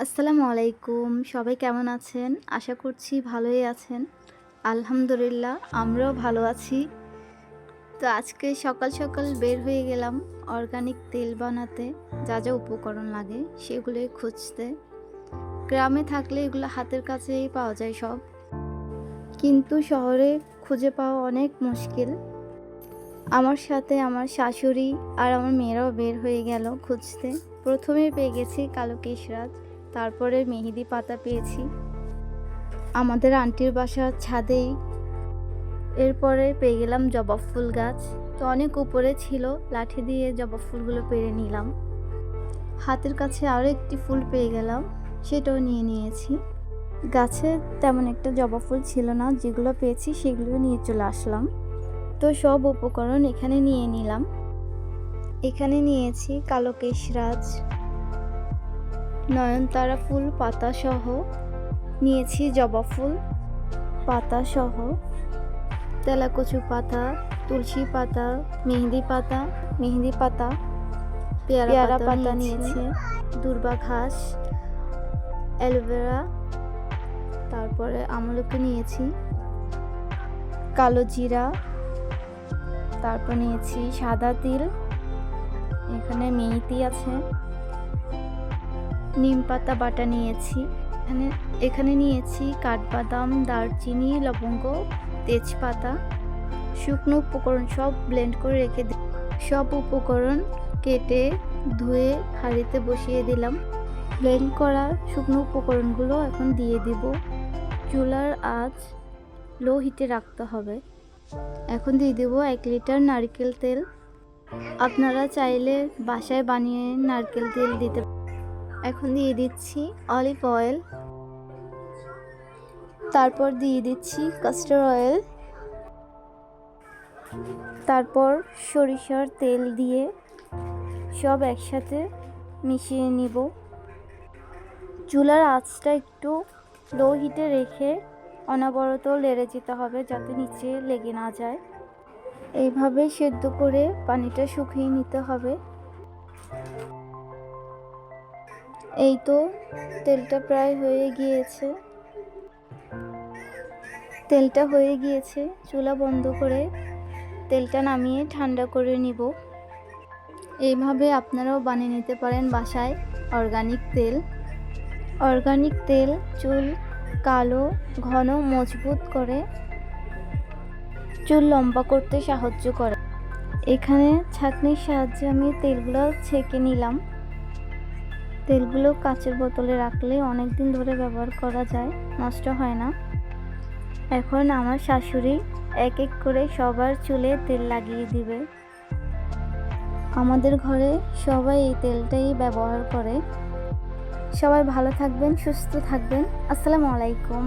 আসসালামু আলাইকুম। সবাই কেমন আছেন? আশা করছি ভালোই আছেন। আলহামদুলিল্লাহ আমরাও ভালো আছি। তো আজকে সকাল, সকাল বের হয়ে গেলাম অর্গানিক তেল বানাতে যা উপকরণ লাগে সেগুলোই খুঁজতে। গ্রামে থাকলে এগুলো হাতের কাছেই পাওয়া যায় সব। কিন্তু শহরে খুঁজে পাওয়া অনেক মুশকিল। আমার সাথে আমার শাশুড়ি আর আমার মেয়েরাও বের হয়ে গেল খুঁজতে। প্রথমেই পেয়ে গেছি কালো কেশরাজ, তারপরে মেহেদি পাতা পেয়েছি আমাদের আন্টির বাসার ছাদেই। এরপরে পেয়ে গেলাম জবা ফুল গাছ। তো অনেক উপরে ছিল, লাঠি দিয়ে জবা ফুলগুলো পেড়ে নিলাম। হাতের কাছে আরও একটি ফুল পেয়ে গেলাম, সেটাও নিয়ে নিয়েছি। গাছে তেমন একটা জবা ফুল ছিল না, যেগুলো পেয়েছি সেগুলো নিয়ে চলে আসলাম। তো সব উপকরণ এখানে নিয়ে নিলাম। এখানে নিয়েছি কালো কেশরাজ, নয়নতারা ফুল পাতা সহ, নিয়েছি জবা ফুল পাতা সহ, তেলাকচু পাতা, তুলসী পাতা, মেহেদি পাতা, পেয়ারা পাতা নিয়েছি, দূর্বা ঘাস, অ্যালোভেরা, তারপরে আমলকি নিয়েছি, কালো জিরা, তারপর নিয়েছি সাদা তিল, এখানে মেথি আছে, নিম পাতা বাটা নিয়েছি, এখানে নিয়েছি কাঠবাদাম, দারচিনি, লবঙ্গ, তেজপাতা, শুকনো উপকরণ সব ব্লেন্ড করে রেখে সব উপকরণ কেটে ধুয়ে হাঁড়িতে বসিয়ে দিলাম। ব্লেন্ড করা শুকনো উপকরণগুলো এখন দিয়ে দিব। চুলার আঁচ লো হিটে রাখতে হবে। এখন দিয়ে দেব 1 লিটার নারকেল তেল। আপনারা চাইলে বাসায় বানিয়ে নারকেল তেল দিতে। এখন দিয়ে দিচ্ছি অলিভ অয়েল, তারপর দিয়ে দিচ্ছি কাস্টার অয়েল, তারপর সরিষার তেল দিয়ে সব একসাথে মিশিয়ে নিব। চুলার আঁচটা একটু লো হিটে রেখে অনবরত নেড়ে যেতে হবে যাতে নিচে লেগে না যায়। এইভাবে সেদ্ধ করে পানিটা শুকিয়ে নিতে হবে। এই তো তেলটা প্রায় হয়ে গিয়েছে। চুলা বন্ধ করে তেলটা নামিয়ে ঠান্ডা করে নিব। এইভাবে আপনারাও বানিয়ে নিতে পারেন বাসায় অর্গানিক তেল চুল কালো, ঘন, মজবুত করে, চুল লম্বা করতে সাহায্য করে। এখানে ছাঁকনির সাহায্যে আমি তেলগুলো ছেঁকে নিলাম। তেলগুলো কাচের বোতলে রাখলে অনেক দিন ধরে ব্যবহার করা যায়, নষ্ট হয় না। এখন আমার শাশুড়ি এক এক করে সবার চুলে তেল লাগিয়ে দিবে। আমাদের ঘরে সবাই এই তেলটাই ব্যবহার করে। সবাই ভালো থাকবেন, সুস্থ থাকবেন। আসসালামু আলাইকুম।